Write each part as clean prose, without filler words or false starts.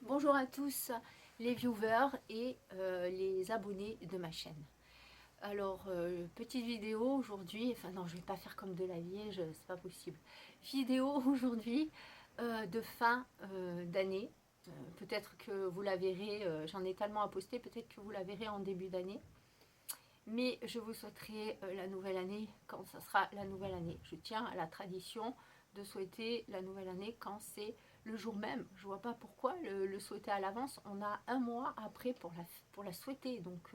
Bonjour à tous les viewers et les abonnés de ma chaîne. Alors, petite vidéo aujourd'hui, enfin non, je vais pas faire comme de la vieille, c'est pas possible. Vidéo aujourd'hui de fin d'année. Peut-être que vous la verrez, j'en ai tellement à poster, peut-être que vous la verrez en début d'année. Mais je vous souhaiterai la nouvelle année quand ça sera la nouvelle année. Je tiens à la tradition de souhaiter la nouvelle année quand c'est le jour même. Je vois pas pourquoi le souhaiter à l'avance. On a un mois après pour la souhaiter. Donc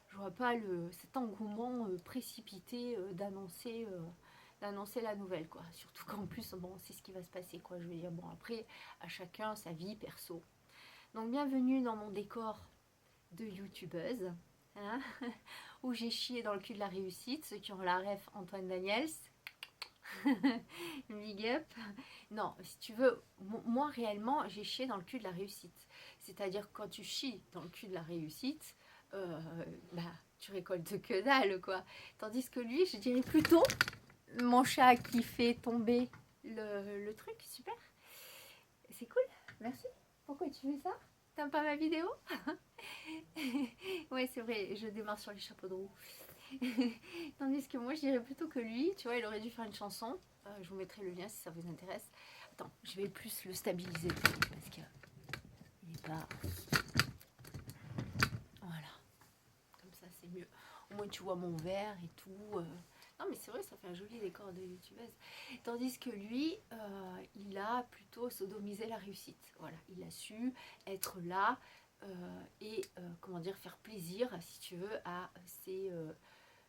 je vois pas cet engouement précipité d'annoncer la nouvelle, quoi. Surtout qu'en plus, bon, c'est ce qui va se passer, quoi. Je veux dire, bon, après, à chacun sa vie perso. Donc bienvenue dans mon décor de youtubeuse, hein, où j'ai chié dans le cul de la réussite. Ceux qui ont la ref, Antoine Daniels, big up. Non, si tu veux, moi réellement, j'ai chié dans le cul de la réussite. C'est-à-dire quand tu chies dans le cul de la réussite, euh, bah, tu récoltes que dalle, quoi. Tandis que lui, je dirais plutôt mon chat qui fait tomber le truc, super. C'est cool, merci. Pourquoi tu fais ça? T'aimes pas ma vidéo? Ouais, c'est vrai, je démarre sur les chapeaux de roue. Tandis que moi, je dirais plutôt que lui, tu vois, il aurait dû faire une chanson. Je vous mettrai le lien si ça vous intéresse. Attends, je vais plus le stabiliser parce qu'il n'est pas. Voilà, comme ça c'est mieux. Au moins tu vois mon verre et tout. Non, mais c'est vrai, ça fait un joli décor de youtubeuse. Tandis que lui, il a plutôt sodomisé la réussite. Voilà, il a su être là et comment dire, faire plaisir, si tu veux, à ses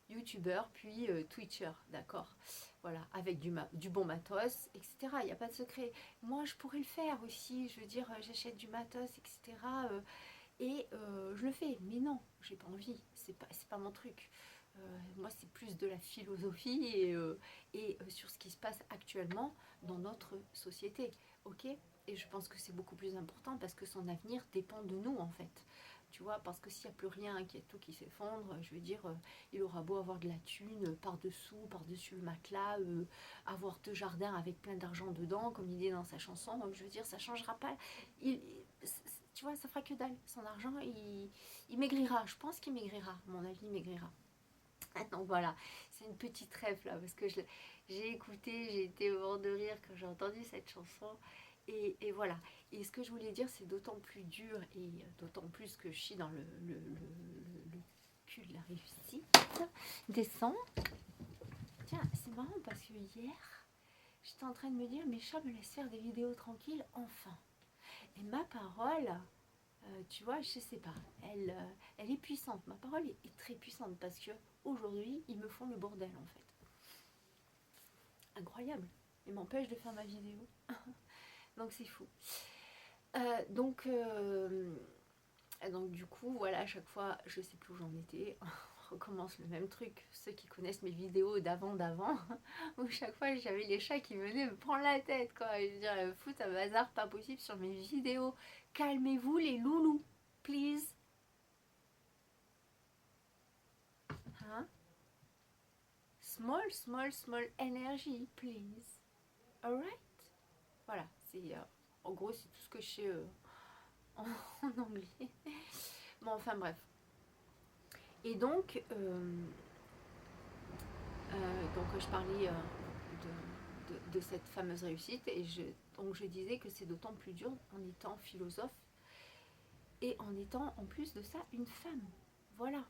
youtubeurs puis twitchers, d'accord, voilà, avec du bon matos, etc. Il n'y a pas de secret. Moi, je pourrais le faire aussi, je veux dire, j'achète du matos, etc. Je le fais, mais non, j'ai pas envie, c'est pas mon truc. Moi, c'est plus de la philosophie et sur ce qui se passe actuellement dans notre société, ok. Et je pense que c'est beaucoup plus important parce que son avenir dépend de nous, en fait. Tu vois, parce que s'il n'y a plus rien, qu'il y a tout qui s'effondre, je veux dire, il aura beau avoir de la thune par-dessous, par-dessus le matelas, avoir 2 jardins avec plein d'argent dedans, comme il dit dans sa chanson, je veux dire, ça changera pas. Il, Tu vois, ça fera que dalle. Son argent, il maigrira. Je pense qu'il maigrira. À mon avis, il maigrira. Donc voilà, c'est une petite rêve là, parce que j'ai écouté, j'ai été au bord de rire quand j'ai entendu cette chanson. Et voilà. Et ce que je voulais dire, c'est d'autant plus dur et d'autant plus que je suis dans le cul de la réussite. Descends. Tiens, c'est marrant parce que hier, j'étais en train de me dire, mes chats me laissent faire des vidéos tranquilles, enfin. Et ma parole, tu vois, je sais pas, elle est puissante. Ma parole est très puissante parce que aujourd'hui, ils me font le bordel en fait. Incroyable. Ils m'empêchent de faire ma vidéo. Donc c'est fou. Donc du coup, voilà, à chaque fois, je sais plus où j'en étais. On recommence le même truc. Ceux qui connaissent mes vidéos d'avant, où chaque fois j'avais les chats qui venaient me prendre la tête, quoi. Je veux dire, fout un bazar pas possible sur mes vidéos. Calmez-vous les loulous, please. Hein? Small, small, small energy, please. Alright? Voilà, c'est en gros, c'est tout ce que je sais en, en anglais. Bon, enfin bref. Et donc je parlais de cette fameuse réussite et donc je disais que c'est d'autant plus dur en étant philosophe et en étant en plus de ça une femme. Voilà.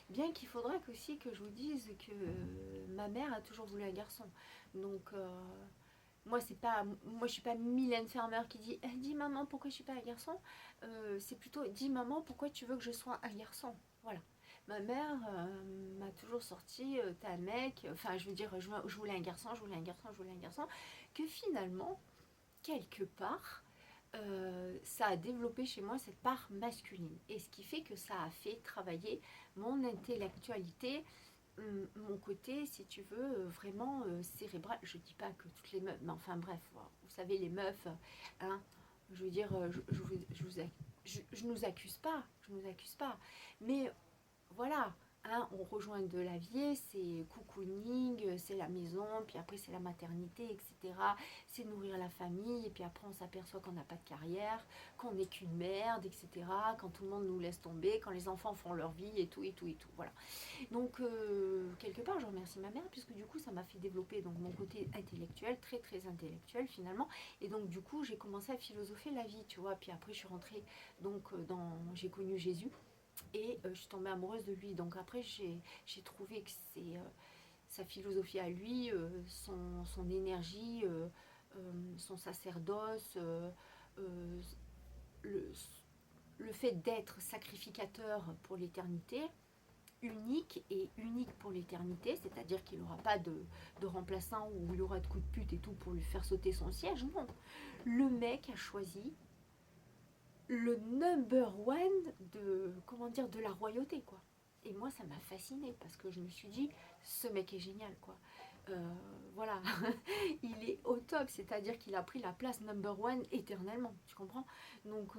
Bien qu'il faudra aussi que je vous dise que ma mère a toujours voulu un garçon. Donc moi c'est pas, moi je suis pas Mylène Farmer qui dit dis maman pourquoi je suis pas un garçon. C'est plutôt dis maman pourquoi tu veux que je sois un garçon. Voilà. Ma mère m'a toujours sorti t'es un mec, enfin je veux dire je voulais un garçon, je voulais un garçon, je voulais un garçon, que finalement quelque part ça a développé chez moi cette part masculine et ce qui fait que ça a fait travailler mon intellectualité, mon côté, si tu veux, vraiment cérébral. Je dis pas que toutes les meufs, mais enfin bref, vous savez, les meufs, hein, je veux dire, je nous accuse pas, mais voilà, hein, on rejoint de la vie, c'est cocooning, c'est la maison, puis après c'est la maternité, etc. C'est nourrir la famille, et puis après on s'aperçoit qu'on n'a pas de carrière, qu'on n'est qu'une merde, etc. Quand tout le monde nous laisse tomber, quand les enfants font leur vie, et tout, et tout, et tout. Voilà. Donc, quelque part, je remercie ma mère, puisque du coup, ça m'a fait développer donc, mon côté intellectuel, très, très intellectuel finalement. Et donc, du coup, j'ai commencé à philosopher la vie, tu vois. Puis après, je suis rentrée, donc, j'ai connu Jésus. Et je suis tombée amoureuse de lui. Donc après, j'ai trouvé que c'est sa philosophie à lui, son énergie, son sacerdoce, euh, le, le fait d'être sacrificateur pour l'éternité, unique et unique pour l'éternité, c'est-à-dire qu'il n'aura pas de remplaçant ou il aura de coups de pute et tout pour lui faire sauter son siège. Non, le mec a choisi le number one de, comment dire, de la royauté, quoi. Et moi, ça m'a fascinée parce que je me suis dit, ce mec est génial, quoi. Voilà, il est au top, c'est-à-dire qu'il a pris la place number one éternellement, tu comprends? Donc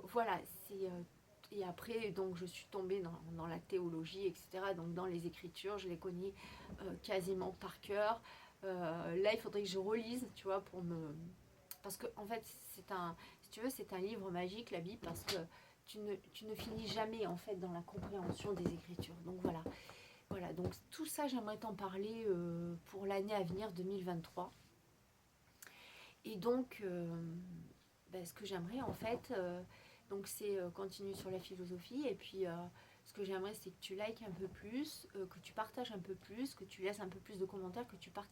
voilà, c'est et après, donc je suis tombée dans la théologie, etc. Donc dans les écritures, je les connais quasiment par cœur. Là, il faudrait que je relise, tu vois, pour me, parce que en fait, c'est un, si tu veux, c'est un livre magique, la Bible, parce que tu ne finis jamais en fait dans la compréhension des Écritures. Donc voilà, voilà. Donc tout ça, j'aimerais t'en parler pour l'année à venir 2023. Et donc, ben, ce que j'aimerais en fait, donc c'est continuer sur la philosophie et puis ce que j'aimerais c'est que tu likes un peu plus, que tu partages un peu plus, que tu laisses un peu plus de commentaires, que tu partages